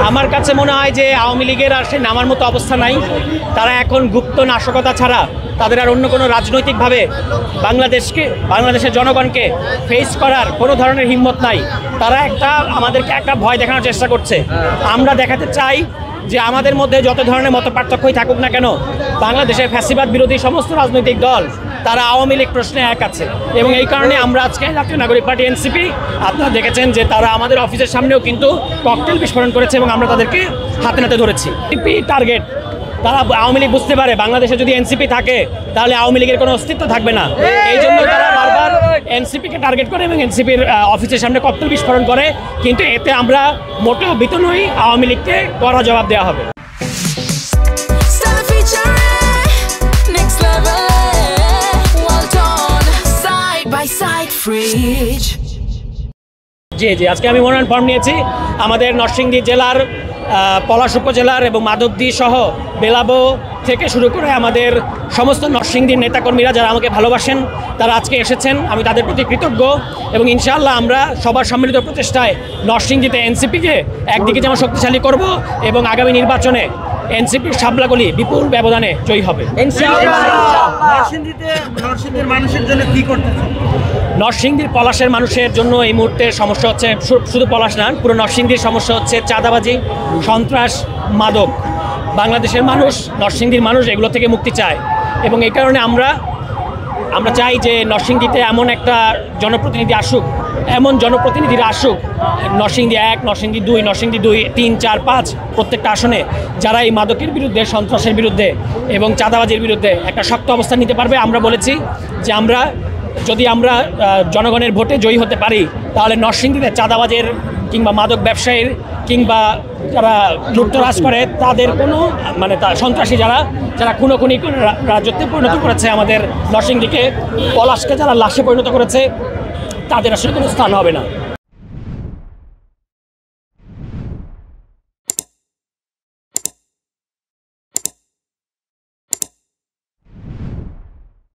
আমার কাছে মনে হয় যে আওয়ামী লীগের আর সে নামার মতো অবস্থা নাই। তারা এখন গুপ্ত নাশকতা ছাড়া তাদের আর অন্য কোনো রাজনৈতিকভাবে বাংলাদেশের জনগণকে ফেস করার কোনো ধরনের হিম্মত নাই। তারা আমাদেরকে একটা ভয় দেখানোর চেষ্টা করছে। আমরা দেখাতে চাই যে আমাদের মধ্যে যত ধরনের মত পার্থক্যই থাকুক না কেন, বাংলাদেশের ফ্যাসিবাদ বিরোধী সমস্ত রাজনৈতিক দল তারা আওয়ামী লীগ প্রশ্নে এক আছে। এবং এই কারণে আমরা আজকে জাতীয় নাগরিক পার্টি এনসিপি, আপনারা দেখেছেন যে তারা আমাদের অফিসের সামনেও কিন্তু ককটেল বিস্ফোরণ করেছে এবং আমরা তাদেরকে হাতে নাতে ধরেছি। এনসিপি টার্গেট, তারা আওয়ামী লীগ বুঝতে পারে বাংলাদেশে যদি এনসিপি থাকে তাহলে আওয়ামী লীগের কোনো অস্তিত্ব থাকবে না। এই জন্য তারা বারবার এনসিপিকে টার্গেট করে এবং এনসিপির অফিসের সামনে ককটেল বিস্ফোরণ করে। কিন্তু এতে আমরা মোটেও ভীত নই, আওয়ামী লীগকে কড়া জবাব দেওয়া হবে। জি আজকে আমি মনোনয়ন ফর্ম নিয়েছি। আমাদের নরসিংদী জেলার পলাশ উপজেলার এবং মাধবদী সহ বেলাবো থেকে শুরু করে আমাদের সমস্ত নরসিংদীর নেতাকর্মীরা যারা আমাকে ভালোবাসেন তারা আজকে এসেছেন, আমি তাদের প্রতি কৃতজ্ঞ। এবং ইনশাআল্লাহ আমরা সবার সম্মিলিত প্রচেষ্টায় নরসিংদীতে এনসিপিকে একদিকে যেমন শক্তিশালী করব এবং আগামী নির্বাচনে এনসিপির সাবলাগুলি বিপুল ব্যবধানে জয়ী হবে। নরসিংদীর পলাশের মানুষের জন্য এই মুহূর্তে সমস্যা হচ্ছে, শুধু পলাশ না, পুরো নরসিংদীর সমস্যা হচ্ছে চাঁদাবাজি, সন্ত্রাস, মাদক। বাংলাদেশের মানুষ, নরসিংদীর মানুষ এগুলো থেকে মুক্তি চায় এবং এই কারণে আমরা চাই যে নরসিংদীতে এমন একটা জনপ্রতিনিধি আসুক, এমন জনপ্রতিনিধিরা আসুক নরসিংদী 1, নরসিংদী 2, নরসিংদী 2, 3, 4, 5 প্রত্যেকটা আসনে, যারা এই মাদকের বিরুদ্ধে, সন্ত্রাসের বিরুদ্ধে এবং চাঁদাবাজির বিরুদ্ধে একটা শক্ত অবস্থান নিতে পারবে। আমরা বলেছি যে যদি আমরা জনগণের ভোটে জয়ী হতে পারি তাহলে নরসিংদীতে চাঁদাবাজের কিংবা মাদক ব্যবসায়ীর কিংবা যারা লুটতরাজ করে তাদের কোনো সন্ত্রাসী যারা খুনোখুনি করে রাজত্বে পরিণত করেছে আমাদের নরসিংদীকে, পলাশকে যারা লাশে পরিণত করেছে, তাদের আসলে কোনো স্থান হবে না।